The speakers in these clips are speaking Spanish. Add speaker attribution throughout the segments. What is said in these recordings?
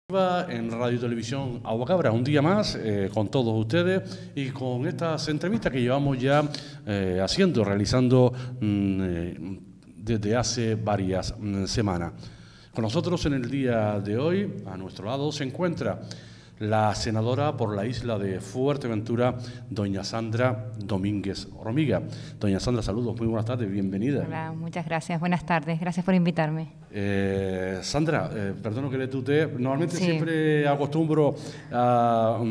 Speaker 1: En Radio y Televisión Aguacabra, un día más con todos ustedes y con estas entrevistas que llevamos ya realizando desde hace varias semanas. Con nosotros en el día de hoy, a nuestro lado, se encuentra la senadora por la isla de Fuerteventura, doña Sandra Domínguez Hormiga. Doña Sandra, saludos, muy buenas tardes, bienvenida.
Speaker 2: Hola, muchas gracias, buenas tardes, gracias por invitarme.
Speaker 1: Sandra, perdono que le tutee, normalmente
Speaker 2: Sí.
Speaker 1: siempre acostumbro a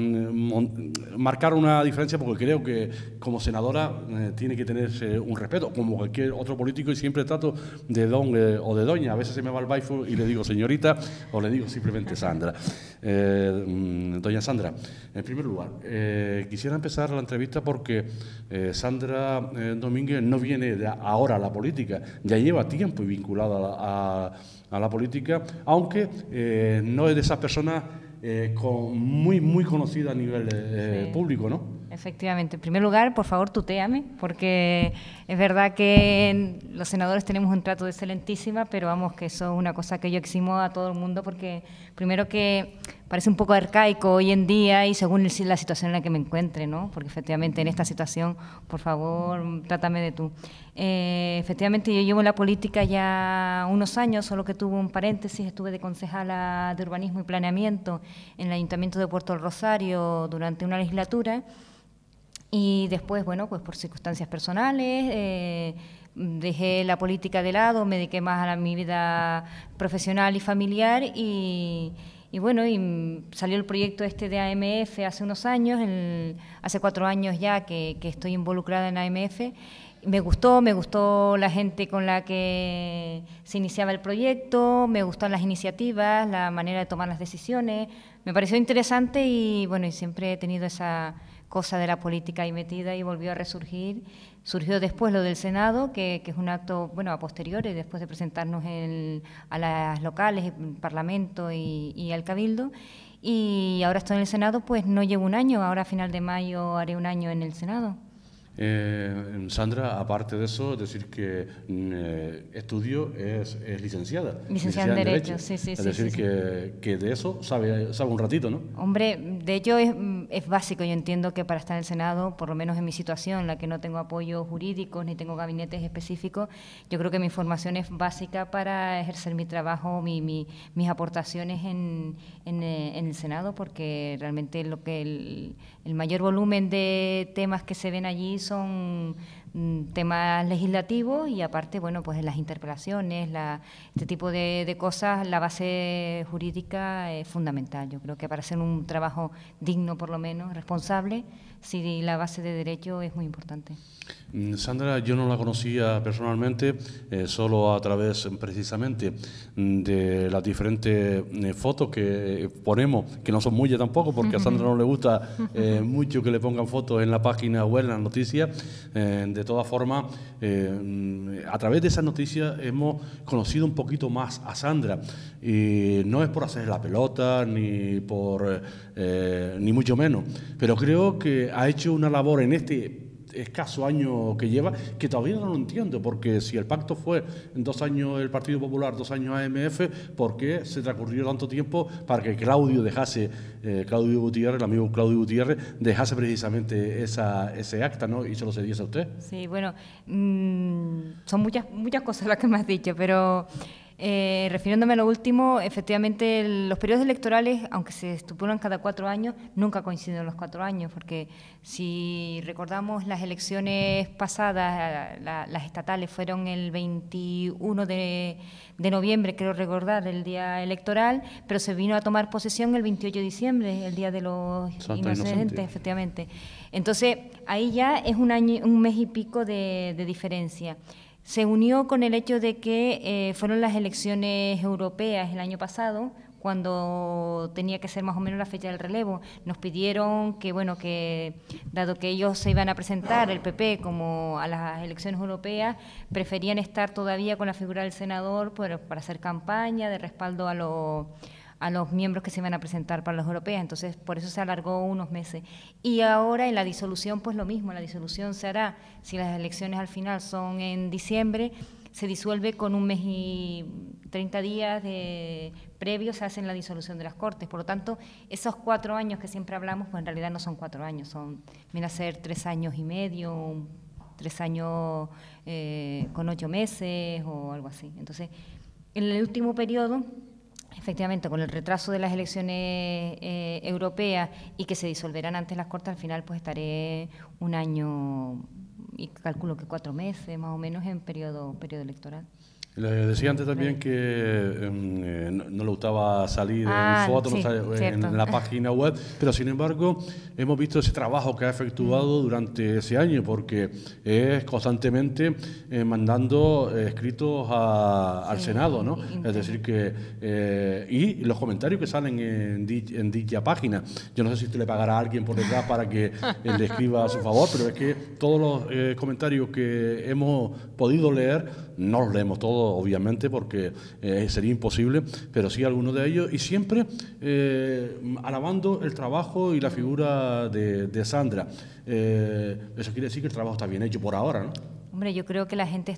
Speaker 1: marcar una diferencia porque creo que como senadora tiene que tenerse un respeto, como cualquier otro político, y siempre trato de don o de doña. A veces se me va el baifo y le digo señorita o le digo simplemente Sandra. Doña Sandra, en primer lugar, quisiera empezar la entrevista porque Sandra Domínguez no viene de ahora a la política, ya lleva tiempo vinculada a la política, aunque no es de esas personas muy conocida a nivel público, ¿no?
Speaker 2: Efectivamente. En primer lugar, por favor, tutéame, porque es verdad que los senadores tenemos un trato excelentísima, pero vamos, que eso es una cosa que yo eximo a todo el mundo, porque primero que parece un poco arcaico hoy en día y según la situación en la que me encuentre, ¿no? Porque efectivamente en esta situación, por favor, trátame de tú. Efectivamente, yo llevo en la política ya unos años, solo que tuve un paréntesis, estuve de concejala de Urbanismo y Planeamiento en el Ayuntamiento de Puerto del Rosario durante una legislatura. Y después, bueno, pues por circunstancias personales, dejé la política de lado, me dediqué más a mi vida profesional y familiar y bueno, y salió el proyecto este de AMF hace unos años, hace 4 años ya que estoy involucrada en AMF. Me gustó la gente con la que se iniciaba el proyecto, me gustan las iniciativas, la manera de tomar las decisiones, me pareció interesante y bueno, y siempre he tenido esa cosa de la política ahí metida y volvió a resurgir. Surgió después lo del Senado, que es un acto, bueno, a posteriori, después de presentarnos a las locales, el Parlamento y al Cabildo. Y ahora estoy en el Senado, pues no llevo un año, ahora a final de mayo haré un año en el Senado.
Speaker 1: Sandra, aparte de eso, es decir que estudio es licenciada.
Speaker 2: Licenciada en Derecho, sí.
Speaker 1: Es decir, que de eso sabe un ratito, ¿no?
Speaker 2: Hombre, de hecho es básico. Yo entiendo que para estar en el Senado, por lo menos en mi situación, en la que no tengo apoyos jurídicos ni tengo gabinetes específicos, yo creo que mi formación es básica para ejercer mi trabajo, mis aportaciones en el Senado, porque realmente el mayor volumen de temas que se ven allí son temas legislativos y aparte, bueno, pues en las interpelaciones, este tipo de cosas, la base jurídica es fundamental. Yo creo que para hacer un trabajo digno, por lo menos, responsable, sí, la base de derecho es muy importante.
Speaker 1: Sandra, yo no la conocía personalmente, solo a través precisamente de las diferentes fotos que ponemos, que no son muchas tampoco, porque a Sandra no le gusta mucho que le pongan fotos en la página web, en las noticias. De todas formas, a través de esas noticias hemos conocido un poquito más a Sandra. Y no es por hacer la pelota, ni mucho menos, pero creo que ha hecho una labor en este escaso año que lleva, que todavía no lo entiendo, porque si el pacto fue en 2 años el Partido Popular, 2 años AMF, ¿por qué se transcurrió tanto tiempo para que Claudio dejase, Claudio Gutiérrez, el amigo Claudio Gutiérrez, dejase precisamente ese acta, ¿no? Y se lo cediese a usted?
Speaker 2: Sí, bueno, son muchas cosas las que me has dicho, pero refiriéndome a lo último, efectivamente los periodos electorales, aunque se estipulan cada 4 años, nunca coinciden los 4 años, porque si recordamos las elecciones pasadas, las estatales fueron el 21 de noviembre, creo recordar, el día electoral, pero se vino a tomar posesión el 28 de diciembre, el Día de los Inocentes, efectivamente. Entonces, ahí ya es un mes y pico de diferencia. Se unió con el hecho de que fueron las elecciones europeas el año pasado, cuando tenía que ser más o menos la fecha del relevo. Nos pidieron que, bueno, que dado que ellos se iban a presentar, el PP, como a las elecciones europeas, preferían estar todavía con la figura del senador para hacer campaña de respaldo a los miembros que se iban a presentar para las europeas, entonces por eso se alargó unos meses. Y ahora en la disolución pues lo mismo, la disolución se hará, si las elecciones al final son en diciembre, se disuelve con 1 mes y 30 días previos, se hacen la disolución de las Cortes. Por lo tanto, esos 4 años que siempre hablamos, pues en realidad no son 4 años, vienen a ser 3 años y medio, 3 años con 8 meses o algo así. Entonces, en el último periodo, efectivamente, con el retraso de las elecciones europeas y que se disolverán antes las Cortes, al final pues estaré 1 año y calculo que 4 meses más o menos en periodo electoral.
Speaker 1: Le decía antes también que no le gustaba salir en fotos,
Speaker 2: sí,
Speaker 1: en la página web, pero sin embargo hemos visto ese trabajo que ha efectuado durante ese año, porque es constantemente mandando escritos al Senado, ¿no? Es decir, que y los comentarios que salen en dicha página. Yo no sé si usted le pagará a alguien por detrás para que le escriba a su favor, pero es que todos los comentarios que hemos podido leer, no los leemos todos, obviamente, porque sería imposible, pero sí algunos de ellos, y siempre alabando el trabajo y la figura de Sandra. Eso quiere decir que el trabajo está bien hecho por ahora, ¿no?
Speaker 2: Hombre, yo creo que la gente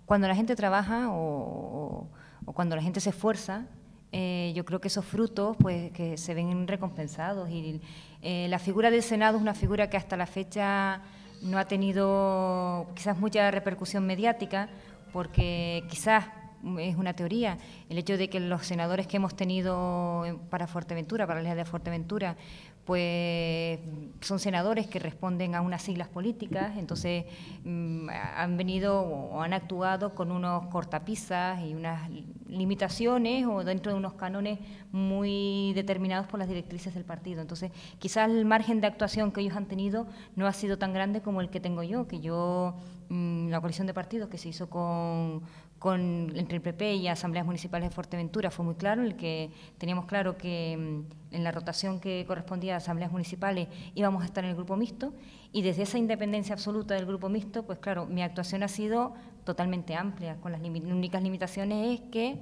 Speaker 2: cuando la gente trabaja o cuando la gente se esfuerza, yo creo que esos frutos pues que se ven recompensados, y la figura del Senado es una figura que hasta la fecha no ha tenido quizás mucha repercusión mediática, porque quizás es una teoría, el hecho de que los senadores que hemos tenido para Fuerteventura, para la isla de Fuerteventura, pues son senadores que responden a unas siglas políticas, entonces han venido o han actuado con unos cortapisas y unas limitaciones o dentro de unos cánones muy determinados por las directrices del partido. Entonces, quizás el margen de actuación que ellos han tenido no ha sido tan grande como el que tengo yo, la coalición de partidos que se hizo entre el PP y asambleas municipales de Fuerteventura fue muy claro, en el que teníamos claro que en la rotación que correspondía a asambleas municipales íbamos a estar en el grupo mixto, y desde esa independencia absoluta del grupo mixto, pues claro, mi actuación ha sido totalmente amplia, con las únicas limitaciones es que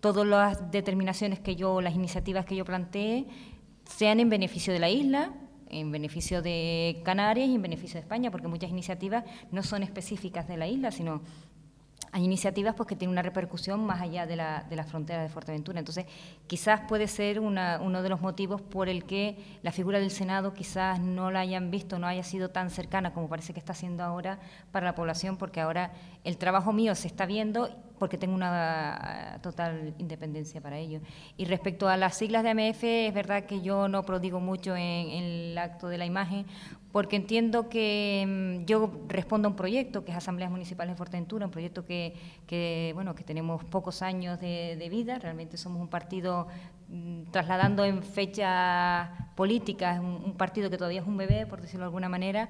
Speaker 2: todas las determinaciones las iniciativas que yo planteé sean en beneficio de la isla, en beneficio de Canarias y en beneficio de España, porque muchas iniciativas no son específicas de la isla, sino hay iniciativas pues, que tienen una repercusión más allá de la frontera de Fuerteventura. Entonces, quizás puede ser uno de los motivos por el que la figura del Senado quizás no la hayan visto, no haya sido tan cercana como parece que está siendo ahora para la población, porque ahora el trabajo mío se está viendo porque tengo una total independencia para ello. Y respecto a las siglas de AMF, es verdad que yo no prodigo mucho en el acto de la imagen, porque entiendo que yo respondo a un proyecto que es Asambleas Municipales de Fuerteventura, un proyecto que tenemos pocos años de vida, realmente somos un partido trasladando en fechas políticas, un partido que todavía es un bebé, por decirlo de alguna manera,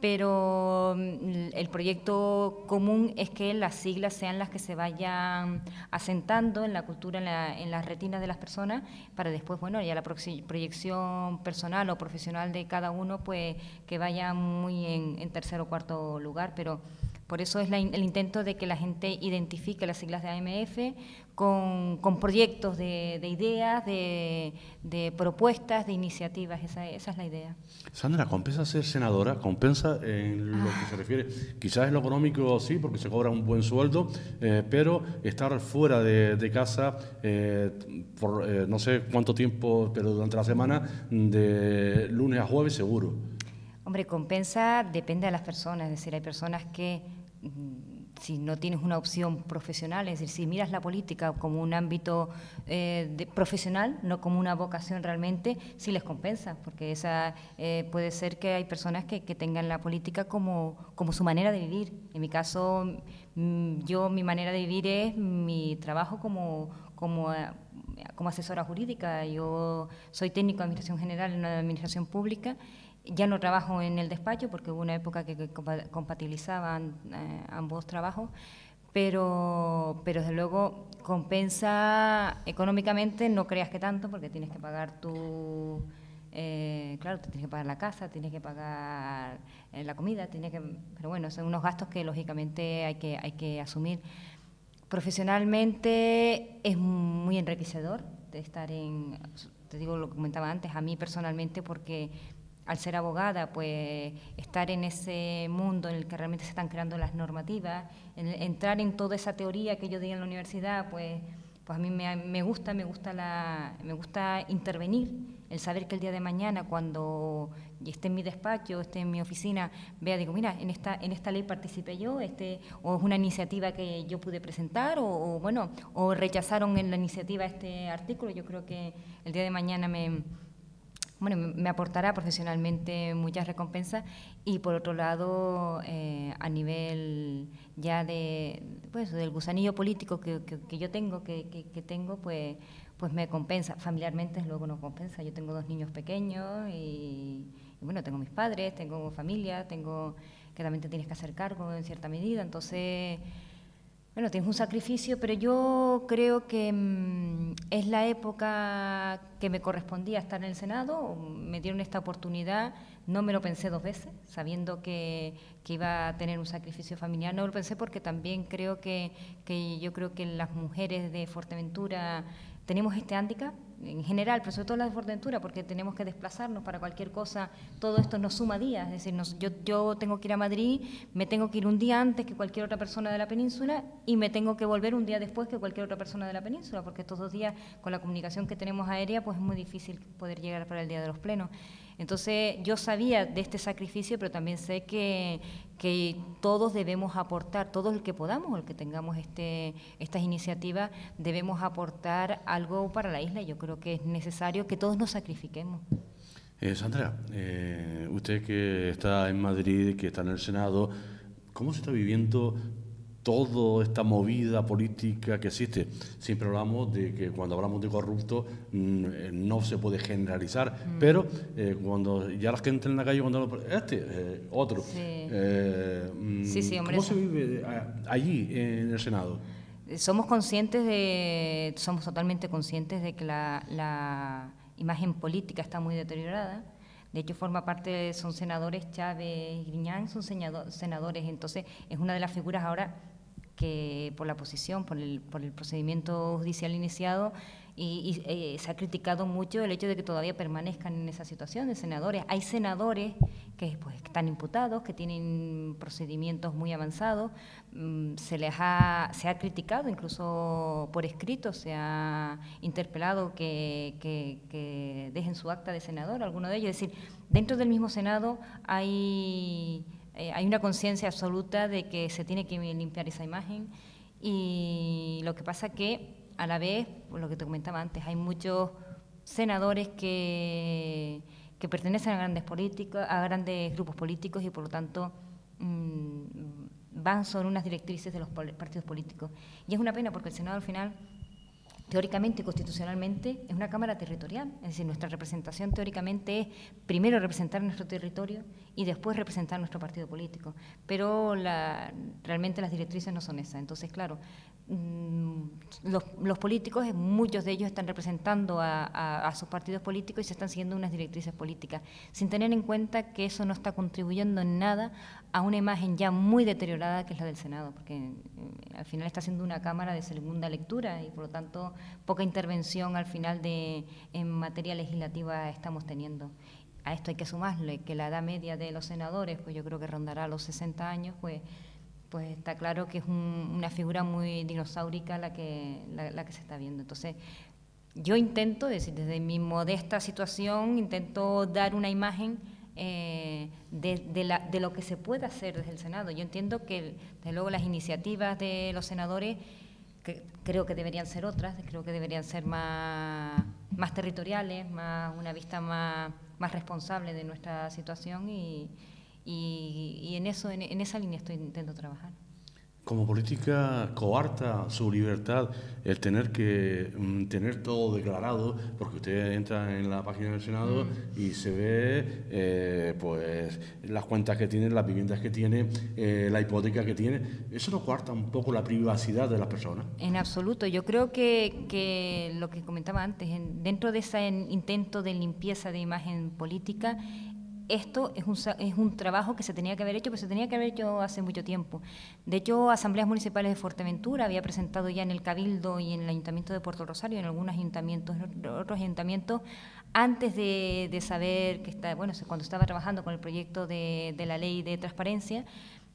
Speaker 2: pero el proyecto común es que las siglas sean las que se vayan asentando en la cultura, en las retinas de las personas, para después, ya la proyección personal o profesional de cada uno, pues que vaya muy en tercer o cuarto lugar, pero por eso es el intento de que la gente identifique las siglas de AMF con proyectos de ideas, de propuestas, de iniciativas. Esa es la idea.
Speaker 1: Sandra, ¿compensa ser senadora? ¿Compensa en lo que se refiere? Quizás en lo económico sí, porque se cobra un buen sueldo, pero estar fuera de casa por no sé cuánto tiempo, pero durante la semana, de lunes a jueves seguro.
Speaker 2: Hombre, compensa, depende de las personas, es decir, hay personas que si no tienes una opción profesional, es decir, si miras la política como un ámbito profesional, no como una vocación realmente, sí les compensa, porque puede ser que hay personas que tengan la política como su manera de vivir. En mi caso, mi manera de vivir es mi trabajo como asesora jurídica. Yo soy técnico de Administración General en una administración pública. Ya no trabajo en el despacho porque hubo una época que compatibilizaban ambos trabajos, pero desde luego compensa económicamente, no creas que tanto, porque tienes que pagar claro, te tienes que pagar la casa, tienes que pagar la comida, pero bueno, son unos gastos que lógicamente hay que asumir. Profesionalmente es muy enriquecedor de estar te digo lo que comentaba antes, a mí personalmente, porque al ser abogada, pues estar en ese mundo en el que realmente se están creando las normativas, entrar en toda esa teoría que yo di en la universidad, pues a mí me gusta intervenir, el saber que el día de mañana, cuando esté en mi despacho, esté en mi oficina, vea, digo, mira, en esta ley participé yo, o es una iniciativa que yo pude presentar, o rechazaron en la iniciativa este artículo. Yo creo que el día de mañana me aportará profesionalmente muchas recompensas. Y por otro lado, a nivel ya del gusanillo político que yo tengo, pues me compensa. Familiarmente luego no compensa. Yo tengo 2 niños pequeños y tengo mis padres, tengo familia, que también te tienes que hacer cargo en cierta medida. Entonces, tienes un sacrificio, pero yo creo que es la época que me correspondía estar en el Senado. Me dieron esta oportunidad, no me lo pensé 2 veces, sabiendo que iba a tener un sacrificio familiar. No lo pensé porque también creo que yo creo que las mujeres de Fuerteventura tenemos este hándicap, en general, pero sobre todo las de Fuerteventura, porque tenemos que desplazarnos para cualquier cosa. Todo esto nos suma días, es decir, yo tengo que ir a Madrid, me tengo que ir un día antes que cualquier otra persona de la península y me tengo que volver un día después que cualquier otra persona de la península, porque estos 2 días, con la comunicación que tenemos aérea, pues es muy difícil poder llegar para el día de los plenos. Entonces, yo sabía de este sacrificio, pero también sé que todos debemos aportar, todos el que podamos, el que tengamos estas iniciativas, debemos aportar algo para la isla. Yo creo que es necesario que todos nos sacrifiquemos.
Speaker 1: Sandra, usted que está en Madrid, que está en el Senado, ¿cómo se está viviendo toda esta movida política que existe? Siempre hablamos de que cuando hablamos de corruptos no se puede generalizar, pero cuando ya la gente en la calle, cuando otro,
Speaker 2: sí, hombre,
Speaker 1: ¿cómo se vive allí en el Senado?
Speaker 2: Somos totalmente conscientes de que la imagen política está muy deteriorada. De hecho, son senadores, Chávez y Griñán son senadores, entonces es una de las figuras ahora que por la posición, por el procedimiento judicial iniciado, y se ha criticado mucho el hecho de que todavía permanezcan en esa situación de senadores. Hay senadores que están imputados, que tienen procedimientos muy avanzados, se ha criticado incluso por escrito, se ha interpelado que dejen su acta de senador, alguno de ellos. Es decir, dentro del mismo Senado hay una conciencia absoluta de que se tiene que limpiar esa imagen, y lo que pasa que a la vez, por lo que te comentaba antes, hay muchos senadores que pertenecen a grandes grupos políticos y por lo tanto van sobre unas directrices de los partidos políticos. Y es una pena porque el Senado al final, teóricamente y constitucionalmente, es una Cámara territorial. Es decir, nuestra representación teóricamente es primero representar nuestro territorio y después representar nuestro partido político. Pero realmente las directrices no son esas. Entonces, claro, los políticos, muchos de ellos están representando a sus partidos políticos y se están siguiendo unas directrices políticas, sin tener en cuenta que eso no está contribuyendo en nada a una imagen ya muy deteriorada que es la del Senado, porque al final está siendo una Cámara de segunda lectura y por lo tanto poca intervención al final en materia legislativa estamos teniendo. A esto hay que sumarle que la edad media de los senadores, pues yo creo que rondará los 60 años, pues está claro que es una figura muy dinosaurica la que se está viendo. Entonces, yo intento, desde mi modesta situación, intento dar una imagen de lo que se puede hacer desde el Senado. Yo entiendo que, desde luego, las iniciativas de los senadores creo que deberían ser otras, creo que deberían ser más territoriales, una vista más responsable de nuestra situación y en esa línea intento trabajar.
Speaker 1: Como política coarta su libertad el tener que tener todo declarado, porque usted entra en la página del Senado y se ve pues las cuentas que tiene, las viviendas que tiene, la hipoteca que tiene. ¿Eso no coarta un poco la privacidad de las personas?
Speaker 2: En absoluto. Yo creo que lo que comentaba antes, dentro de ese intento de limpieza de imagen política, esto es un trabajo que se tenía que haber hecho, pero se tenía que haber hecho hace mucho tiempo. De hecho, Asambleas Municipales de Fuerteventura había presentado ya en el Cabildo y en el Ayuntamiento de Puerto Rosario, en algunos ayuntamientos, en otros ayuntamientos, Antes de saber que bueno, cuando estaba trabajando con el proyecto de la ley de transparencia,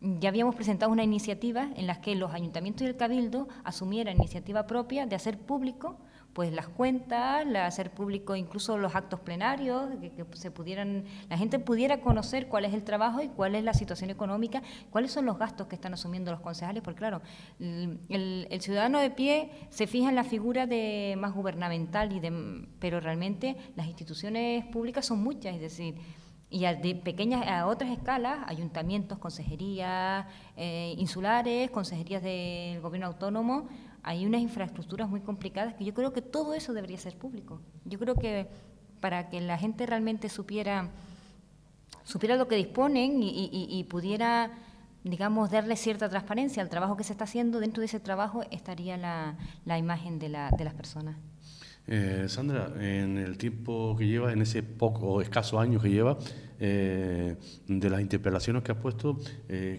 Speaker 2: ya habíamos presentado una iniciativa en la que los ayuntamientos y el Cabildo asumieran iniciativa propia de hacer público pues las cuentas, hacer público incluso los actos plenarios, que se pudieran, la gente pudiera conocer cuál es el trabajo y cuál es la situación económica, cuáles son los gastos que están asumiendo los concejales, porque claro, el ciudadano de pie se fija en la figura de más gubernamental, pero realmente las instituciones públicas son muchas, es decir, y de pequeñas a otras escalas, ayuntamientos, consejerías insulares, consejerías del gobierno autónomo, hay unas infraestructuras muy complicadas que yo creo que todo eso debería ser público. Yo creo que para que la gente realmente supiera lo que disponen y pudiera, digamos, darle cierta transparencia al trabajo que se está haciendo, dentro de ese trabajo estaría la imagen de las personas.
Speaker 1: Sandra, en el tiempo que lleva, en ese poco escaso año que lleva, de las interpelaciones que has puesto,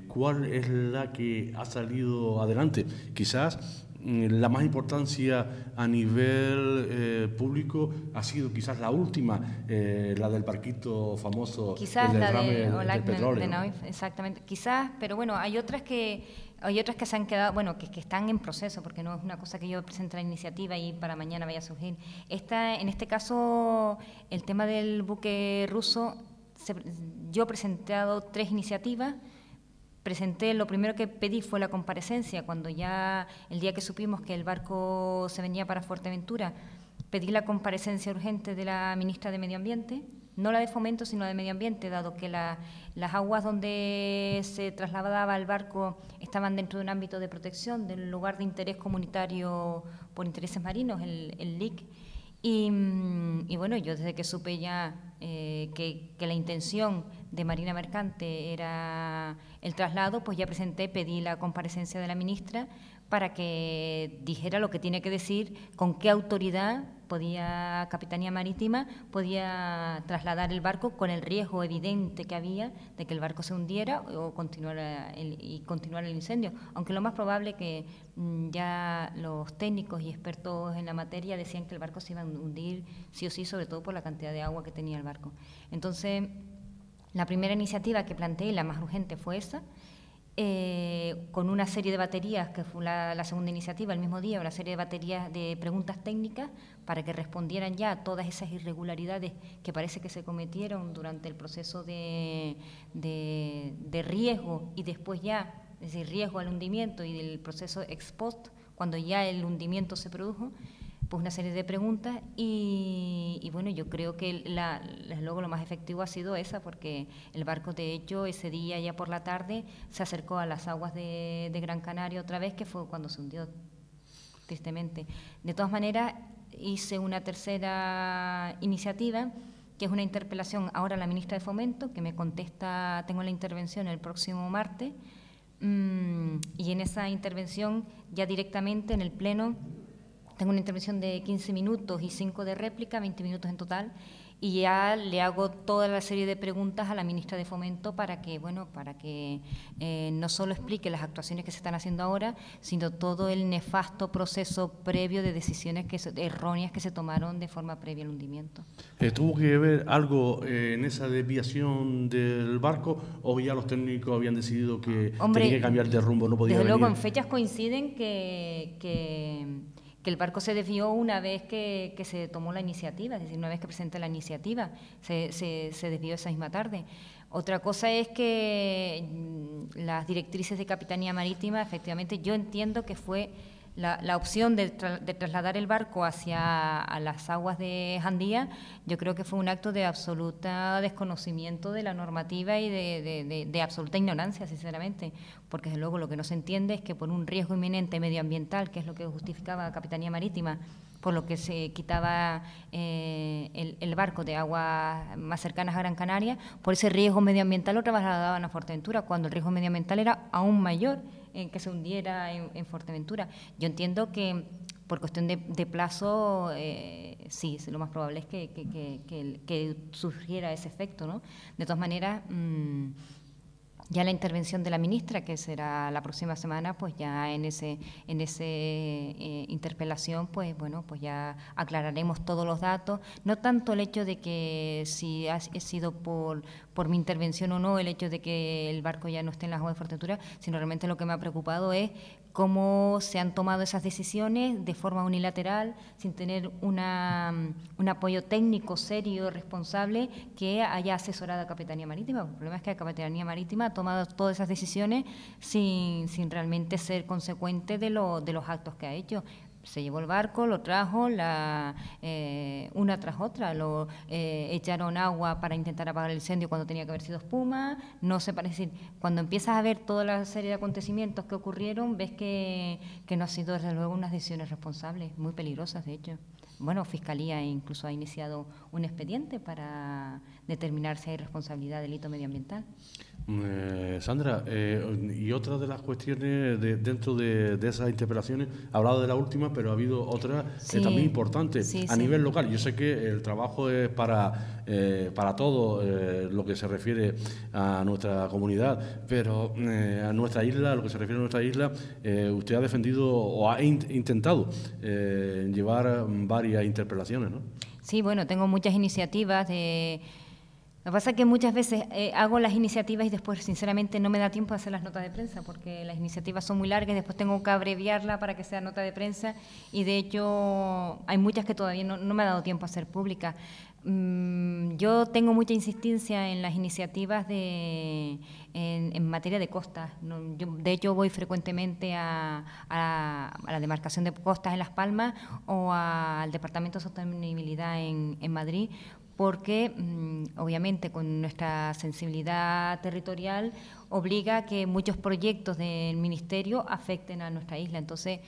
Speaker 1: ¿cuál es la que ha salido adelante? Quizás la más importancia a nivel público ha sido quizás la última, la del barquito famoso,
Speaker 2: quizás
Speaker 1: el
Speaker 2: la
Speaker 1: derrame
Speaker 2: de
Speaker 1: del petróleo.
Speaker 2: de Naoif, exactamente. Quizás, pero bueno, hay otras que se han quedado, bueno, que están en proceso, porque no es una cosa que yo presente la iniciativa y para mañana vaya a surgir. En este caso, el tema del buque ruso, yo he presentado 3 iniciativas. Lo primero que pedí fue la comparecencia, cuando ya el día que supimos que el barco se venía para Fuerteventura, pedí la comparecencia urgente de la ministra de Medio Ambiente, no la de Fomento, sino de Medio Ambiente, dado que las aguas donde se trasladaba el barco estaban dentro de un ámbito de protección, del lugar de interés comunitario por intereses marinos, el LIC. Y bueno, yo desde que supe ya que la intención de Marina Mercante era el traslado, pues ya pedí la comparecencia de la ministra para que dijera lo que tiene que decir, con qué autoridad Capitanía Marítima podía trasladar el barco con el riesgo evidente que había de que el barco se hundiera o continuara el incendio, aunque lo más probable que ya los técnicos y expertos en la materia decían que el barco se iba a hundir sí o sí, sobre todo por la cantidad de agua que tenía el barco. Entonces, la primera iniciativa que planteé, la más urgente, fue esa, con una serie de baterías, que fue la segunda iniciativa, el mismo día, una serie de baterías de preguntas técnicas para que respondieran ya a todas esas irregularidades que parece que se cometieron durante el proceso de riesgo y después ya, es decir, riesgo al hundimiento y del proceso ex post, cuando ya el hundimiento se produjo, pues una serie de preguntas y bueno, yo creo que luego lo más efectivo ha sido esa, porque el barco, de hecho, ese día ya por la tarde se acercó a las aguas de Gran Canaria otra vez, que fue cuando se hundió, tristemente. De todas maneras, hice una tercera iniciativa, que es una interpelación ahora a la ministra de Fomento, que me contesta, tengo la intervención el próximo martes, y en esa intervención ya directamente en el Pleno tengo una intervención de 15 minutos y 5 de réplica, 20 minutos en total, y ya le hago toda la serie de preguntas a la ministra de Fomento para que no solo explique las actuaciones que se están haciendo ahora, sino todo el nefasto proceso previo de decisiones erróneas que se tomaron de forma previa al hundimiento.
Speaker 1: ¿Tuvo que ver algo en esa desviación del barco o ya los técnicos habían decidido que tenía que cambiar de rumbo, no podía
Speaker 2: desde
Speaker 1: venir?
Speaker 2: Luego en fechas coinciden que el barco se desvió una vez que se tomó la iniciativa, es decir, una vez que presenté la iniciativa, se desvió esa misma tarde. Otra cosa es que las directrices de Capitanía Marítima, efectivamente, yo entiendo que fue la opción de trasladar el barco a las aguas de Jandía. Yo creo que fue un acto de absoluta desconocimiento de la normativa y de absoluta ignorancia, sinceramente, porque desde luego lo que no se entiende es que por un riesgo inminente medioambiental, que es lo que justificaba Capitanía Marítima, por lo que se quitaba el barco de aguas más cercanas a Gran Canaria, por ese riesgo medioambiental lo trasladaban a Fuerteventura, cuando el riesgo medioambiental era aún mayor en que se hundiera en Fuerteventura. Yo entiendo que por cuestión de plazo, sí, lo más probable es que surgiera ese efecto, ¿no? De todas maneras, ya la intervención de la ministra, que será la próxima semana, pues ya en ese interpelación, pues bueno, pues ya aclararemos todos los datos. No tanto el hecho de que si ha sido por mi intervención o no, el hecho de que el barco ya no esté en las aguas de Fuerteventura, sino realmente lo que me ha preocupado es cómo se han tomado esas decisiones de forma unilateral, sin tener un apoyo técnico serio, responsable, que haya asesorado a Capitanía Marítima. El problema es que la Capitanía Marítima ha tomado todas esas decisiones sin realmente ser consecuente de los actos que ha hecho. Se llevó el barco, lo trajo, una tras otra, echaron agua para intentar apagar el incendio cuando tenía que haber sido espuma, no se parece. Cuando empiezas a ver toda la serie de acontecimientos que ocurrieron, ves que no ha sido desde luego unas decisiones responsables, muy peligrosas de hecho. Bueno, Fiscalía incluso ha iniciado un expediente para determinar si hay responsabilidad de delito medioambiental.
Speaker 1: Sandra, y otra de las cuestiones dentro de esas interpelaciones, ha hablado de la última, pero ha habido otra también importante a nivel local. Yo sé que el trabajo es para todo lo que se refiere a nuestra comunidad, pero a nuestra isla, lo que se refiere a nuestra isla, usted ha defendido o ha intentado llevar varias interpelaciones, ¿no?
Speaker 2: Sí, bueno, tengo muchas iniciativas de... Lo que pasa es que muchas veces hago las iniciativas y después, sinceramente, no me da tiempo de hacer las notas de prensa, porque las iniciativas son muy largas y después tengo que abreviarla para que sea nota de prensa, y de hecho hay muchas que todavía no me ha dado tiempo a hacer públicas. Yo tengo mucha insistencia en las iniciativas en materia de costas. De hecho, voy frecuentemente a la demarcación de costas en Las Palmas o al Departamento de Sostenibilidad en Madrid, porque obviamente con nuestra sensibilidad territorial obliga a que muchos proyectos del Ministerio afecten a nuestra isla. Entonces,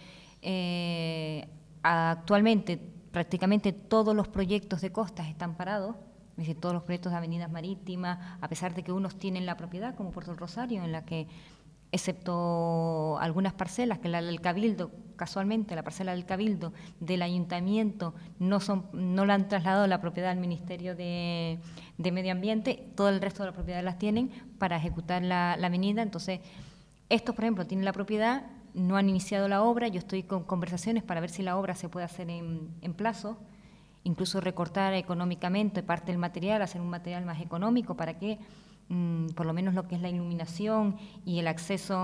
Speaker 2: actualmente prácticamente todos los proyectos de costas están parados, es decir, todos los proyectos de avenidas marítimas, a pesar de que unos tienen la propiedad, como Puerto del Rosario, en la que, excepto algunas parcelas, que la del Cabildo, casualmente la parcela del Cabildo del Ayuntamiento no la han trasladado a la propiedad del Ministerio de Medio Ambiente, todo el resto de las propiedades las tienen para ejecutar la avenida. Entonces, estos, por ejemplo, tienen la propiedad, no han iniciado la obra. Yo estoy con conversaciones para ver si la obra se puede hacer en plazo, incluso recortar económicamente parte del material, hacer un material más económico para que por lo menos lo que es la iluminación y el acceso,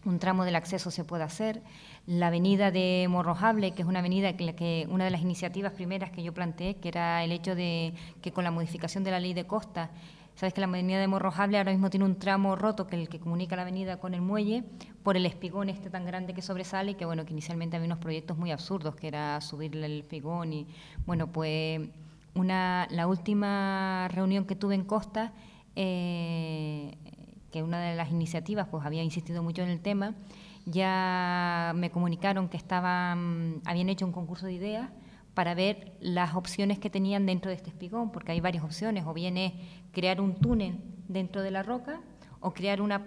Speaker 2: un tramo del acceso se pueda hacer. La avenida de Morrojable, que es una avenida que una de las iniciativas primeras que yo planteé, que era el hecho de que con la modificación de la ley de costas, sabes que la avenida de Morrojable ahora mismo tiene un tramo roto, que es el que comunica la avenida con el muelle, por el espigón este tan grande que sobresale, y que bueno, que inicialmente había unos proyectos muy absurdos, que era subirle el espigón, y bueno, pues la última reunión que tuve en Costa, que una de las iniciativas pues había insistido mucho en el tema, ya me comunicaron que habían hecho un concurso de ideas para ver las opciones que tenían dentro de este espigón, porque hay varias opciones, o bien es crear un túnel dentro de la roca, o crear una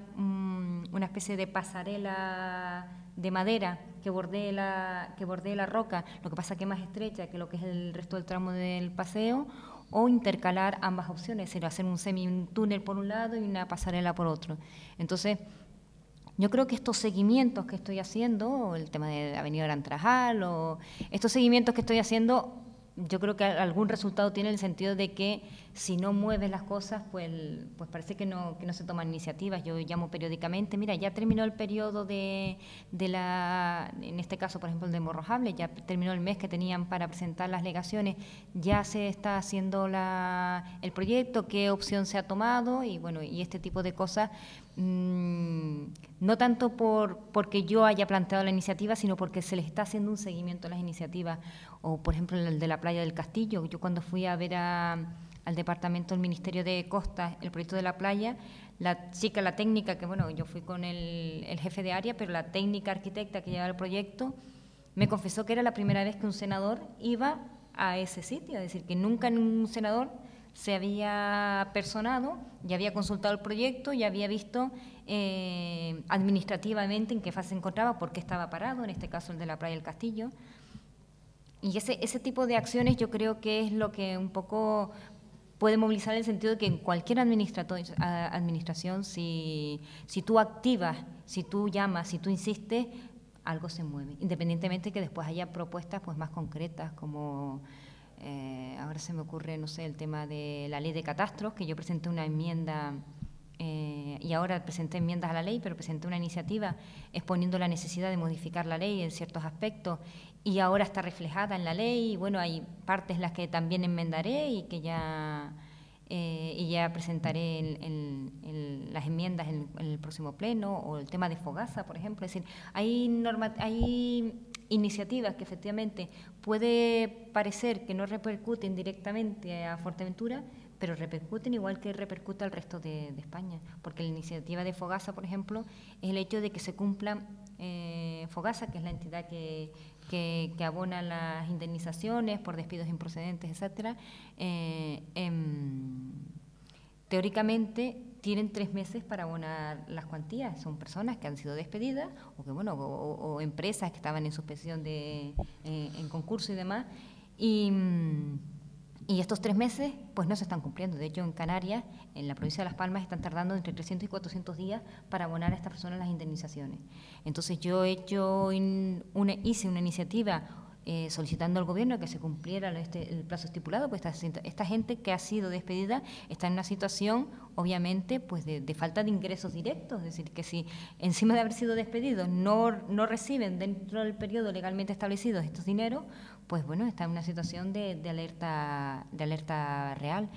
Speaker 2: especie de pasarela de madera que bordee la roca, lo que pasa que es más estrecha que lo que es el resto del tramo del paseo, o intercalar ambas opciones, es decir, hacer un túnel por un lado y una pasarela por otro. Entonces, yo creo que estos seguimientos que estoy haciendo, el tema de Avenida Gran Trajal, o estos seguimientos que estoy haciendo, yo creo que algún resultado tiene en el sentido de que si no mueves las cosas, pues parece que no se toman iniciativas. Yo llamo periódicamente, mira, ya terminó el periodo en este caso, por ejemplo, el de Morrojable, ya terminó el mes que tenían para presentar las alegaciones, ya se está haciendo el proyecto, qué opción se ha tomado, y bueno, y este tipo de cosas, no tanto porque yo haya planteado la iniciativa, sino porque se les está haciendo un seguimiento a las iniciativas. O, por ejemplo, el de la playa del Castillo. Yo cuando fui a ver al departamento del Ministerio de Costas el proyecto de la playa, la técnica, que bueno, yo fui con el jefe de área, pero la técnica arquitecta que llevaba el proyecto me confesó que era la primera vez que un senador iba a ese sitio, es decir, que nunca un senador se había personado, ya había consultado el proyecto, ya había visto administrativamente en qué fase se encontraba, por qué estaba parado, en este caso el de la playa del Castillo. Y ese tipo de acciones yo creo que es lo que un poco puede movilizar en el sentido de que en cualquier administración, si tú activas, si tú llamas, si tú insistes, algo se mueve, independientemente que después haya propuestas pues más concretas, como ahora se me ocurre, no sé, el tema de la ley de catastros, que yo presenté una enmienda y ahora presenté enmiendas a la ley, pero presenté una iniciativa exponiendo la necesidad de modificar la ley en ciertos aspectos y ahora está reflejada en la ley y bueno, hay partes las que también enmendaré y que ya presentaré las enmiendas en el próximo pleno, o el tema de Fogasa, por ejemplo. Es decir, hay iniciativas que efectivamente puede parecer que no repercuten directamente a Fuerteventura, pero repercuten igual que repercute al resto de España, porque la iniciativa de Fogasa, por ejemplo, es el hecho de que se cumplan Fogasa, que es la entidad que abona las indemnizaciones por despidos improcedentes, etcétera. Teóricamente tienen 3 meses para abonar las cuantías. Son personas que han sido despedidas o que o empresas que estaban en suspensión en concurso y demás. Y estos 3 meses pues no se están cumpliendo. De hecho, en Canarias, en la provincia de Las Palmas, están tardando entre 300 y 400 días para abonar a estas personas las indemnizaciones. Entonces yo hice una iniciativa solicitando al Gobierno que se cumpliera el plazo estipulado, pues esta gente que ha sido despedida está en una situación, obviamente, pues de falta de ingresos directos, es decir, que si encima de haber sido despedidos no reciben dentro del periodo legalmente establecido estos dineros, pues bueno, está en una situación de alerta real.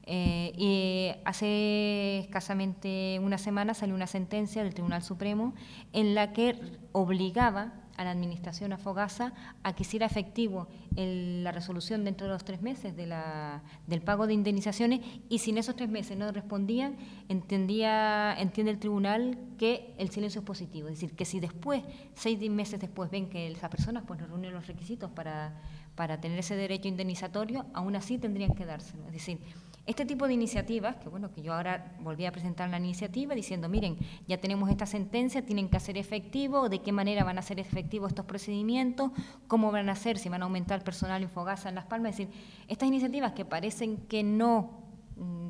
Speaker 2: Y hace escasamente una semana salió una sentencia del Tribunal Supremo en la que obligaba a la Administración, a Fogasa, a que hiciera efectivo la resolución dentro de los 3 meses del pago de indemnizaciones, y si en esos 3 meses no respondían, entiende el tribunal que el silencio es positivo. Es decir, que si después, 6 meses después, ven que esas personas pues no reúnen los requisitos para tener ese derecho indemnizatorio, aún así tendrían que dárselo. Es decir, este tipo de iniciativas, que yo ahora volví a presentar la iniciativa diciendo, miren, ya tenemos esta sentencia, tienen que hacer efectivo, de qué manera van a hacer efectivos estos procedimientos, cómo van a hacer, si van a aumentar el personal en Fogasa en Las Palmas. Es decir, estas iniciativas que parecen que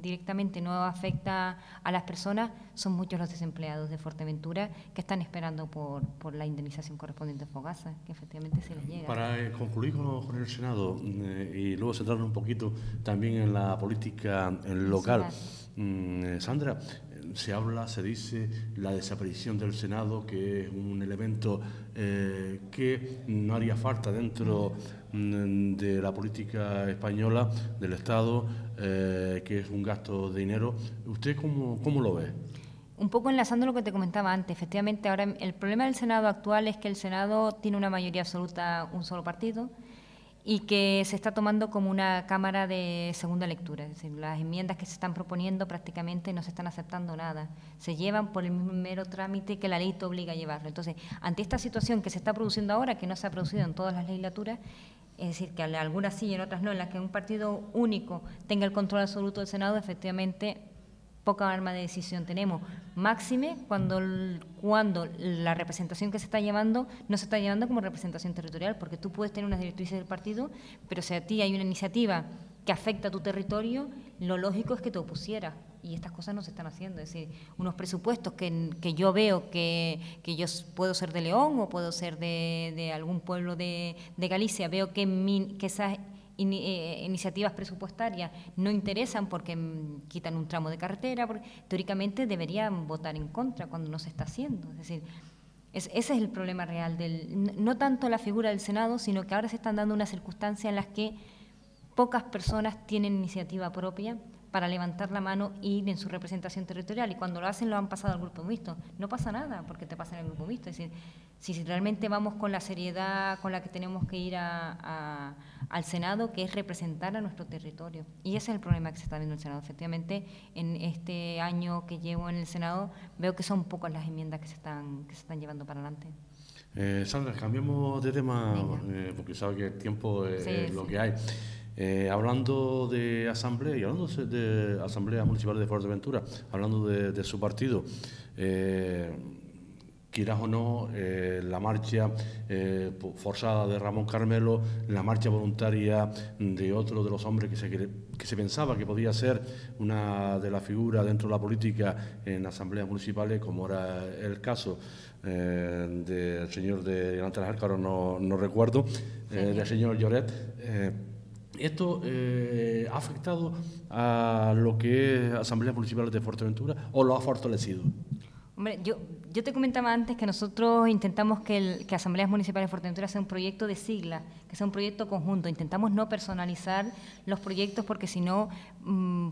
Speaker 2: directamente no afecta a las personas, son muchos los desempleados de Fuerteventura que están esperando por la indemnización correspondiente a Fogasa, que efectivamente se les llega.
Speaker 1: Para concluir con el Senado y luego centrarnos un poquito también en la política local, Sandra, se dice la desaparición del Senado, que es un elemento que no haría falta dentro de la política española, del Estado, que es un gasto de dinero. ¿Usted cómo lo ve?
Speaker 2: Un poco enlazando lo que te comentaba antes, efectivamente ahora el problema del Senado actual es que el Senado tiene una mayoría absoluta, un solo partido, y que se está tomando como una Cámara de segunda lectura. Es decir, las enmiendas que se están proponiendo prácticamente no se están aceptando nada. Se llevan por el mismo mero trámite que la ley te obliga a llevarlo. Entonces, ante esta situación que se está produciendo ahora, que no se ha producido en todas las legislaturas, es decir, que algunas sí y en otras no, en las que un partido único tenga el control absoluto del Senado, efectivamente poca arma de decisión tenemos. Máxime cuando la representación que se está llevando no se está llevando como representación territorial, porque tú puedes tener unas directrices del partido, pero si a ti hay una iniciativa que afecta a tu territorio, lo lógico es que te opusieras, y estas cosas no se están haciendo. Es decir, unos presupuestos que yo veo que yo puedo ser de León o puedo ser de algún pueblo de Galicia, veo que esas iniciativas presupuestarias no interesan porque quitan un tramo de carretera, porque teóricamente deberían votar en contra cuando no se está haciendo. Es decir, ese es el problema real, no tanto la figura del Senado, sino que ahora se están dando unas circunstancias en las que pocas personas tienen iniciativa propia para levantar la mano y ir en su representación territorial, y cuando lo hacen lo han pasado al grupo mixto. No pasa nada porque te pasa en el grupo mixto. Es decir, si realmente vamos con la seriedad con la que tenemos que ir al Senado, que es representar a nuestro territorio. Y ese es el problema que se está viendo en el Senado. Efectivamente, en este año que llevo en el Senado, veo que son pocas las enmiendas que se están llevando para adelante.
Speaker 1: Sandra, cambiemos de tema, porque sabe que el tiempo es lo que hay. Hablando de asamblea y hablando de Asamblea Municipal de Fuerteventura, hablando de su partido, quieras o no, la marcha forzada de Ramón Carmelo, la marcha voluntaria de otro de los hombres que se pensaba que podía ser una de las figuras dentro de la política en asambleas municipales, como era el caso del señor de delante de las arcas, ahora no recuerdo, del señor Lloret. ¿Esto ha afectado a lo que es asambleas municipales de Fuerteventura o lo ha fortalecido?
Speaker 2: Hombre, yo te comentaba antes que nosotros intentamos que Asambleas Municipales de Fuerteventura sea un proyecto de sigla, que sea un proyecto conjunto. Intentamos no personalizar los proyectos porque si no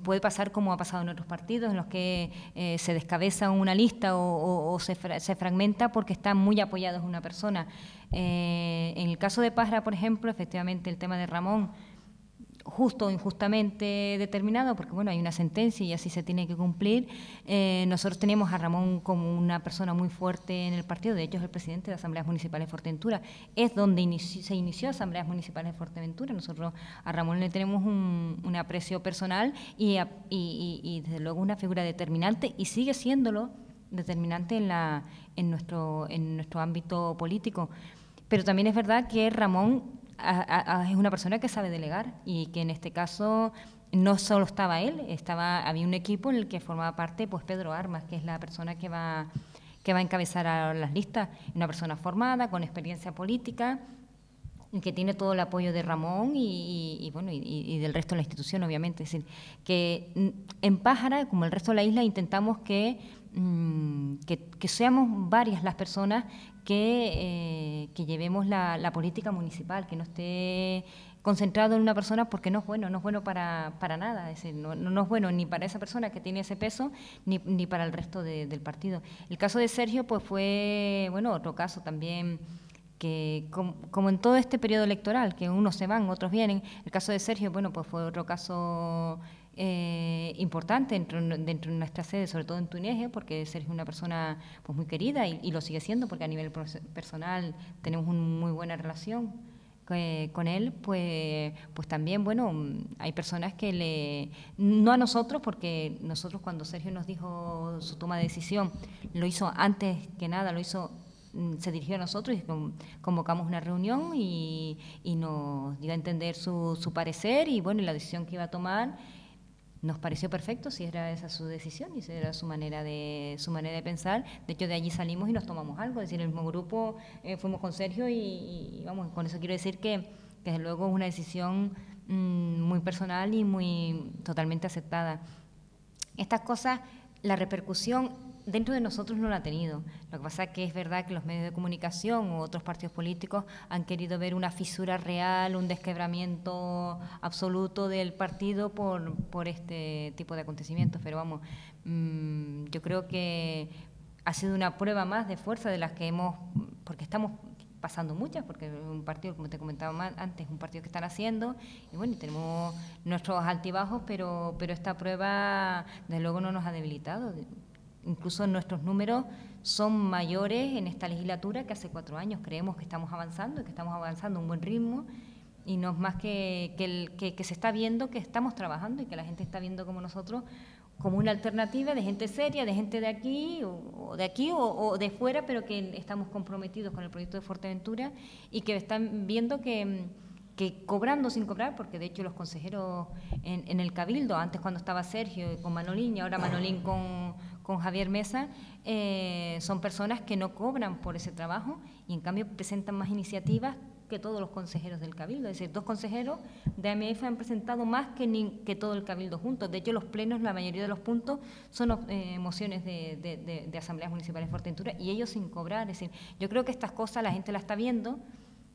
Speaker 2: puede pasar como ha pasado en otros partidos, en los que se descabeza una lista o se fragmenta porque están muy apoyados en una persona. En el caso de Pasra, por ejemplo, efectivamente el tema de Ramón, justo o injustamente determinado, porque bueno, hay una sentencia y así se tiene que cumplir. Nosotros tenemos a Ramón como una persona muy fuerte en el partido, de hecho es el presidente de Asambleas Municipales de Fuerteventura, es donde se inició Asambleas Municipales de Fuerteventura. Nosotros a Ramón le tenemos un aprecio personal y desde luego una figura determinante, y sigue siéndolo determinante en nuestro ámbito político. Pero también es verdad que Ramón es una persona que sabe delegar y que en este caso no solo estaba él, había un equipo en el que formaba parte pues Pedro Armas, que es la persona que va a encabezar a las listas, una persona formada, con experiencia política, que tiene todo el apoyo de Ramón y del resto de la institución, obviamente. Es decir, que en Pájara, como el resto de la isla, intentamos que seamos varias las personas que llevemos la política municipal, que no esté concentrado en una persona, porque no es bueno para nada. Es decir, no es bueno ni para esa persona que tiene ese peso, ni para el resto del partido. El caso de Sergio pues fue otro caso también, que como en todo este periodo electoral, que unos se van, otros vienen. El caso de Sergio, pues fue otro caso importante dentro de nuestra sede, sobre todo en Tuneje, porque Sergio es una persona pues muy querida y lo sigue siendo, porque a nivel personal tenemos una muy buena relación con él. Pues también, hay personas que no a nosotros, porque nosotros cuando Sergio nos dijo su toma de decisión, lo hizo antes que nada, se dirigió a nosotros y convocamos una reunión y nos dio a entender su parecer y la decisión que iba a tomar. Nos pareció perfecto, si era esa su decisión y si era su manera de pensar. De hecho, de allí salimos y nos tomamos algo, es decir, el mismo grupo fuimos con Sergio y vamos, con eso quiero decir que desde luego es una decisión muy personal y muy totalmente aceptada. Estas cosas, la repercusión dentro de nosotros no la ha tenido. Lo que pasa es que es verdad que los medios de comunicación u otros partidos políticos han querido ver una fisura real, un desquebramiento absoluto del partido por este tipo de acontecimientos. Pero vamos, yo creo que ha sido una prueba más de fuerza de las que porque estamos pasando muchas, porque un partido, como te comentaba antes, un partido que están haciendo, y tenemos nuestros altibajos, pero esta prueba desde luego no nos ha debilitado. Incluso nuestros números son mayores en esta legislatura que hace 4 años. Creemos que estamos avanzando y que estamos avanzando a un buen ritmo, y no es más que se está viendo que estamos trabajando y que la gente está viendo como nosotros como una alternativa de gente seria, de gente de aquí o de fuera, pero que estamos comprometidos con el proyecto de Fuerteventura y que están viendo que cobrando sin cobrar, porque de hecho los consejeros en el Cabildo, antes cuando estaba Sergio con Manolín y ahora Manolín con Javier Mesa, son personas que no cobran por ese trabajo y en cambio presentan más iniciativas que todos los consejeros del Cabildo. Es decir, 2 consejeros de AMF han presentado más que todo el Cabildo juntos. De hecho, los plenos, la mayoría de los puntos son mociones de asambleas municipales de Fuerteventura y ellos sin cobrar. Es decir, yo creo que estas cosas la gente las está viendo.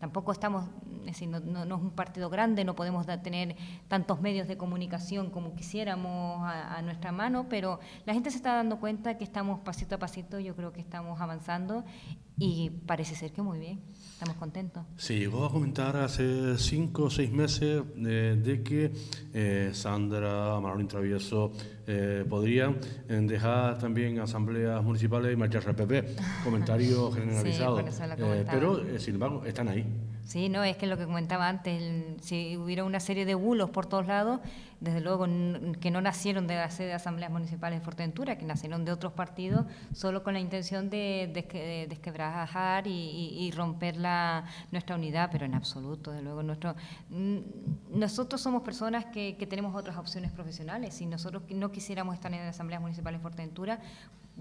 Speaker 2: Tampoco estamos, es decir, no es un partido grande, no podemos tener tantos medios de comunicación como quisiéramos a nuestra mano, pero la gente se está dando cuenta que estamos pasito a pasito, yo creo que estamos avanzando y parece ser que muy bien, estamos contentos.
Speaker 1: Se llegó a comentar hace 5 o 6 meses de que Sandra, Manolín Travieso podrían dejar también asambleas municipales y marcharse al PP. Comentario generalizado.
Speaker 2: Sí,
Speaker 1: pero, sin embargo, están ahí.
Speaker 2: Sí, no, es que lo que comentaba antes, si hubiera una serie de bulos por todos lados, desde luego que no nacieron de la sede de asambleas municipales de Fuerteventura, que nacieron de otros partidos, solo con la intención de desquebrajar y romper nuestra unidad, pero en absoluto, desde luego. Nosotros somos personas que tenemos otras opciones profesionales. Si nosotros no quisiéramos estar en las asambleas municipales de Fuerteventura,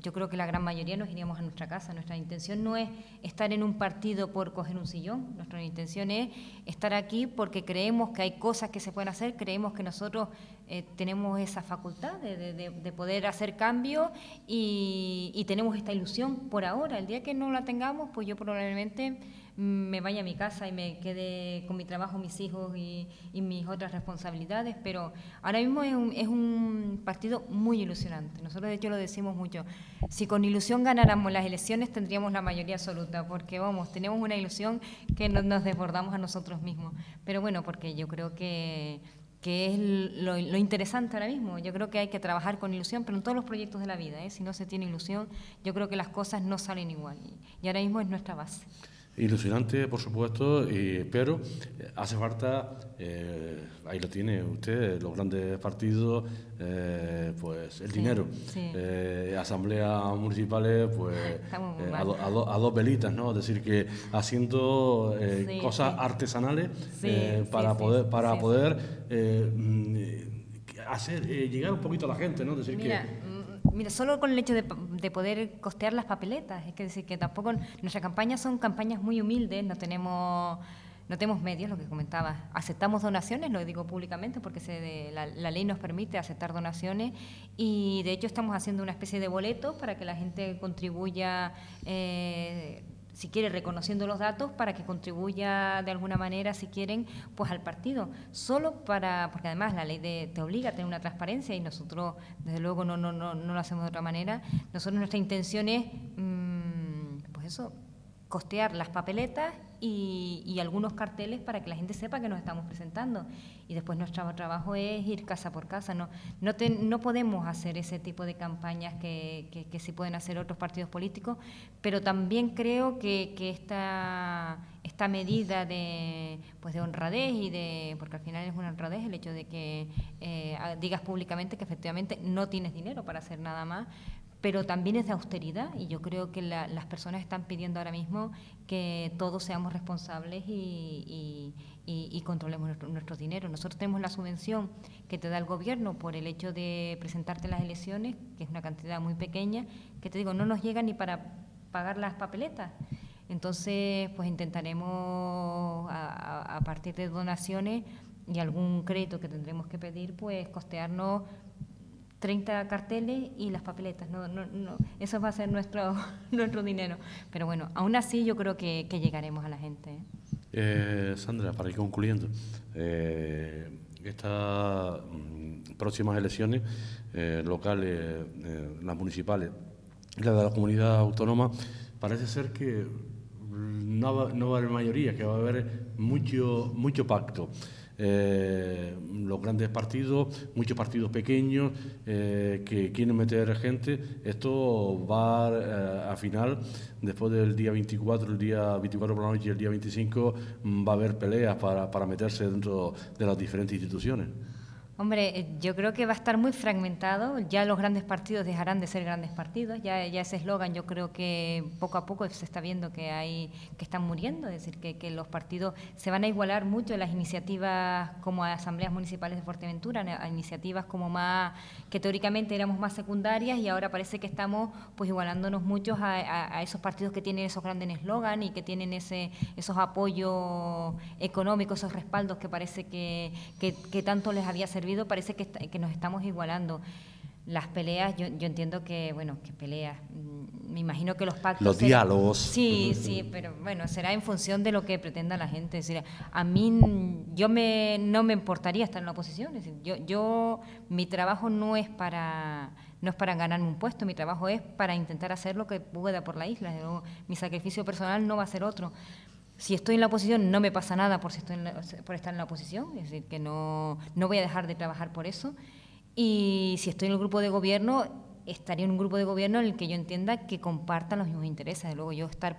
Speaker 2: yo creo que la gran mayoría nos iríamos a nuestra casa. Nuestra intención no es estar en un partido por coger un sillón, nuestra intención es estar aquí porque creemos que hay cosas que se pueden hacer, creemos que nosotros tenemos esa facultad de poder hacer cambios y tenemos esta ilusión por ahora. El día que no la tengamos, pues yo probablemente me vaya a mi casa y me quede con mi trabajo, mis hijos y mis otras responsabilidades, pero ahora mismo es un partido muy ilusionante. Nosotros de hecho lo decimos mucho, si con ilusión ganáramos las elecciones tendríamos la mayoría absoluta, porque vamos, tenemos una ilusión que nos desbordamos a nosotros mismos, pero bueno, porque yo creo que es lo interesante ahora mismo. Yo creo que hay que trabajar con ilusión, pero en todos los proyectos de la vida, si no se tiene ilusión, yo creo que las cosas no salen igual, y ahora mismo es nuestra base.
Speaker 1: Ilusionante, por supuesto, pero hace falta, ahí lo tiene usted, los grandes partidos, pues el dinero.
Speaker 2: Sí.
Speaker 1: Asambleas municipales, pues a dos velitas, ¿no? Es decir, que haciendo cosas artesanales para poder llegar un poquito a la gente, ¿no? Es decir,
Speaker 2: Mira, solo con el hecho de poder costear las papeletas, es decir, que tampoco nuestras campañas son campañas muy humildes, no tenemos medios, lo que comentaba. Aceptamos donaciones, lo digo públicamente porque la ley nos permite aceptar donaciones y de hecho estamos haciendo una especie de boleto para que la gente contribuya, si quiere, reconociendo los datos para que contribuya de alguna manera, si quieren, pues al partido. Solo porque además la ley te obliga a tener una transparencia y nosotros, desde luego, no lo hacemos de otra manera. Nosotros, nuestra intención es, pues eso, costear las papeletas y algunos carteles para que la gente sepa que nos estamos presentando. Y después nuestro trabajo es ir casa por casa. No podemos hacer ese tipo de campañas que sí pueden hacer otros partidos políticos, pero también creo que esta medida de honradez porque al final es una honradez el hecho de que digas públicamente que efectivamente no tienes dinero para hacer nada más, pero también es de austeridad y yo creo que las personas están pidiendo ahora mismo que todos seamos responsables y controlemos nuestro dinero. Nosotros tenemos la subvención que te da el gobierno por el hecho de presentarte en las elecciones, que es una cantidad muy pequeña, que te digo, no nos llega ni para pagar las papeletas. Entonces, pues intentaremos, a partir de donaciones y algún crédito que tendremos que pedir, pues costearnos 30 carteles y las papeletas. No, eso va a ser nuestro dinero. Pero bueno, aún así yo creo que llegaremos a la gente.
Speaker 1: Sandra, para ir concluyendo, estas próximas elecciones locales, las municipales y las de la comunidad autónoma, parece ser que no va a haber mayoría, que va a haber mucho pacto. Los grandes partidos, muchos partidos pequeños que quieren meter gente. Esto va a final, después del día 24, el día 24 por la noche y el día 25, va a haber peleas para meterse dentro de las diferentes instituciones.
Speaker 2: Hombre, yo creo que va a estar muy fragmentado, ya los grandes partidos dejarán de ser grandes partidos, ya ese eslogan yo creo que poco a poco se está viendo que están muriendo, es decir, que los partidos se van a igualar mucho en las iniciativas como a asambleas municipales de Fuerteventura, a iniciativas como que teóricamente éramos más secundarias y ahora parece que estamos pues igualándonos mucho a esos partidos que tienen esos grandes eslogan y que tienen esos apoyos económicos, esos respaldos que parece que tanto les había servido. Parece que nos estamos igualando. Las peleas, yo entiendo que peleas, me imagino que los pactos...
Speaker 1: Los diálogos.
Speaker 2: Sí, pero bueno, será en función de lo que pretenda la gente. Es decir, a mí no me importaría estar en la oposición. Es decir, mi trabajo no es para ganarme un puesto, mi trabajo es para intentar hacer lo que pueda por la isla. Mi sacrificio personal no va a ser otro. Si estoy en la oposición no me pasa nada por estar en la oposición, es decir, que no voy a dejar de trabajar por eso. Y si estoy en el grupo de gobierno, estaría en un grupo de gobierno en el que yo entienda que compartan los mismos intereses. Luego yo estar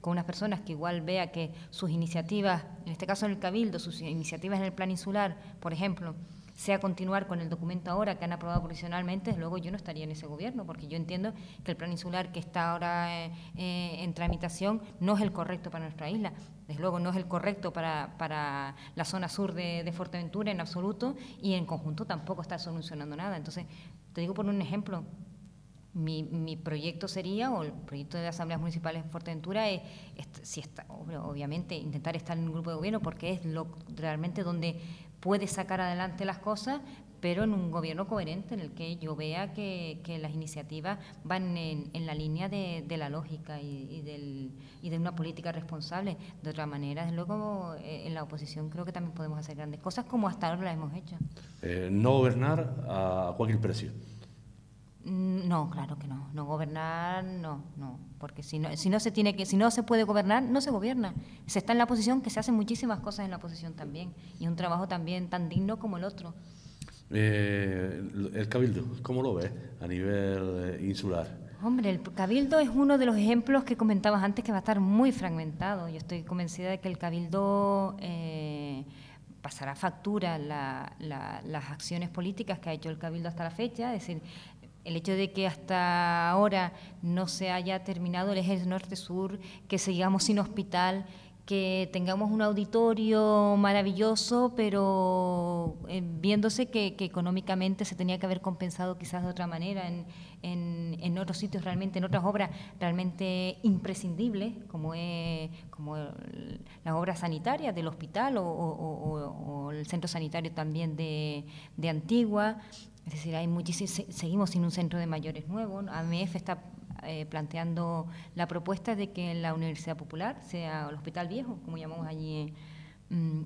Speaker 2: con unas personas que igual vea que sus iniciativas, en este caso en el Cabildo, sus iniciativas en el plan insular, por ejemplo, sea continuar con el documento ahora que han aprobado provisionalmente, desde luego yo no estaría en ese gobierno, porque yo entiendo que el plan insular que está ahora en tramitación no es el correcto para nuestra isla, desde luego no es el correcto para la zona sur de Fuerteventura en absoluto, y en conjunto tampoco está solucionando nada. Entonces, te digo por un ejemplo, mi proyecto sería, o el proyecto de asambleas municipales en Fuerteventura, es si está, obviamente intentar estar en un grupo de gobierno, porque es realmente donde puede sacar adelante las cosas, pero en un gobierno coherente en el que yo vea que las iniciativas van en la línea de la lógica y de una política responsable. De otra manera, desde luego, en la oposición creo que también podemos hacer grandes cosas como hasta ahora las hemos hecho.
Speaker 1: No gobernar a cualquier precio.
Speaker 2: No, claro que no. No gobernar, no, porque si no se puede gobernar, no se gobierna. Se está en la oposición, que se hacen muchísimas cosas en la oposición también, y un trabajo también tan digno como el otro.
Speaker 1: El Cabildo, ¿cómo lo ves a nivel insular?
Speaker 2: Hombre, el Cabildo es uno de los ejemplos que comentabas antes, que va a estar muy fragmentado. Yo estoy convencida de que el Cabildo pasará factura las acciones políticas que ha hecho el Cabildo hasta la fecha, es decir, el hecho de que hasta ahora no se haya terminado el eje norte-sur, que sigamos sin hospital, que tengamos un auditorio maravilloso, pero viéndose que económicamente se tenía que haber compensado quizás de otra manera en otros sitios realmente, en otras obras realmente imprescindibles, como las obras sanitarias del hospital o el centro sanitario también de Antigua. Es decir, seguimos sin un centro de mayores nuevo. AMF está planteando la propuesta de que la Universidad Popular, sea el Hospital Viejo, como llamamos allí,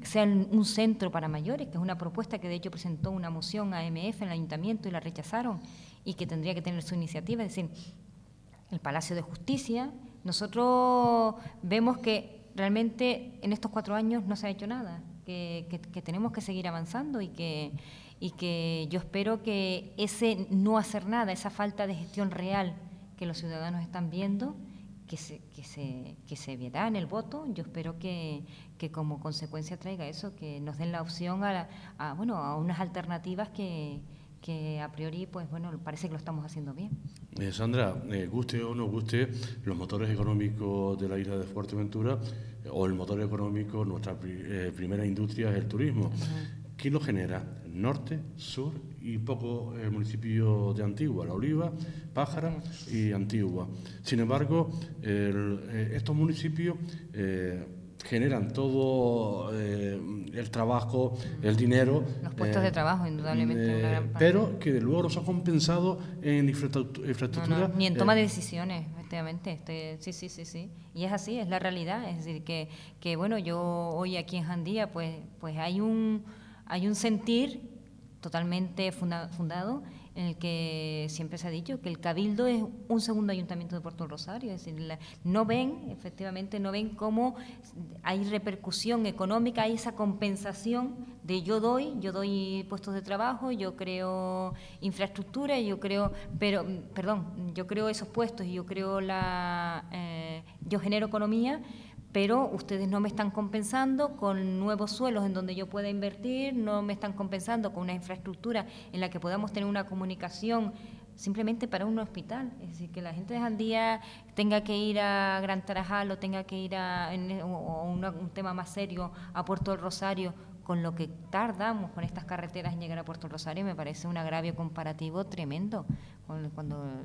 Speaker 2: sea un centro para mayores, que es una propuesta que de hecho presentó una moción a AMF en el Ayuntamiento y la rechazaron, y que tendría que tener su iniciativa. Es decir, el Palacio de Justicia, nosotros vemos que realmente en estos 4 años no se ha hecho nada, que tenemos que seguir avanzando y que yo espero que ese no hacer nada, esa falta de gestión real que los ciudadanos están viendo, que se verá en el voto, yo espero que como consecuencia traiga eso, que nos den la opción a unas alternativas que a priori, pues bueno, parece que lo estamos haciendo bien.
Speaker 1: Sandra, guste o no guste, los motores económicos de la isla de Fuerteventura, o el motor económico, nuestra primera industria es el turismo. ¿Quién lo genera? Norte, sur y pocos municipios de Antigua, La Oliva, Pájara y Antigua. Sin embargo, estos municipios generan todo el trabajo, el dinero.
Speaker 2: Los puestos de trabajo, indudablemente. Una gran parte.
Speaker 1: Pero que luego los ha compensado en infraestructura.
Speaker 2: Ni en toma de decisiones, efectivamente. Sí. Y es así, es la realidad. Es decir, que bueno, yo hoy aquí en Jandía, pues hay un sentir totalmente fundado en el que siempre se ha dicho que el Cabildo es un segundo ayuntamiento de Puerto Rosario, es decir, no ven cómo hay repercusión económica, hay esa compensación de yo doy puestos de trabajo, yo creo infraestructura, yo creo esos puestos y yo genero economía, pero ustedes no me están compensando con nuevos suelos en donde yo pueda invertir, no me están compensando con una infraestructura en la que podamos tener una comunicación simplemente para un hospital. Es decir, que la gente de Jandía tenga que ir a Gran Tarajal o tenga que ir un tema más serio a Puerto del Rosario, con lo que tardamos con estas carreteras en llegar a Puerto del Rosario, me parece un agravio comparativo tremendo. Cuando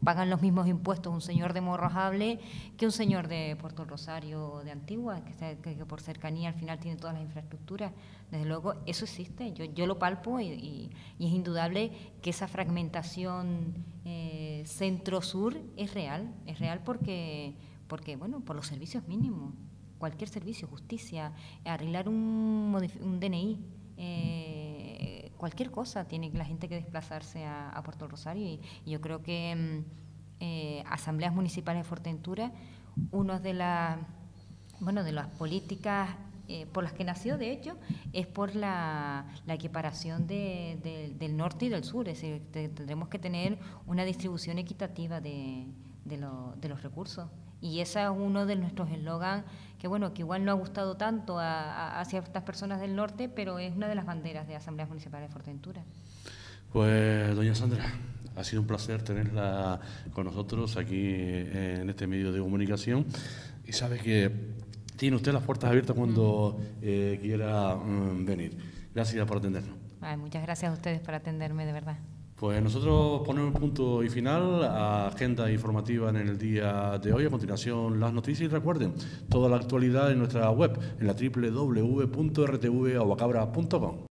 Speaker 2: pagan los mismos impuestos un señor de Morrojable que un señor de Puerto del Rosario o de Antigua, que por cercanía al final tiene todas las infraestructuras. Desde luego, eso existe, yo lo palpo y es indudable que esa fragmentación centro-sur es real porque bueno, por los servicios mínimos. Cualquier servicio, justicia, arreglar un DNI, cualquier cosa, tiene la gente que desplazarse a Puerto Rosario y yo creo que asambleas municipales de Fuerteventura, una de las políticas por las que nació, de hecho, es por la equiparación del norte y del sur, es decir, tendremos que tener una distribución equitativa de los recursos. Y ese es uno de nuestros eslogans que, bueno, que igual no ha gustado tanto a ciertas personas del norte, pero es una de las banderas de Asambleas Municipales de Fuerteventura.
Speaker 1: Pues, doña Sandra, ha sido un placer tenerla con nosotros aquí en este medio de comunicación y sabe que tiene usted las puertas abiertas cuando quiera venir. Gracias por atendernos.
Speaker 2: Ay, muchas gracias a ustedes por atenderme, de verdad.
Speaker 1: Pues nosotros ponemos punto y final a agenda informativa en el día de hoy. A continuación, las noticias y recuerden, toda la actualidad en nuestra web, en la www.rtvaguacabra.com.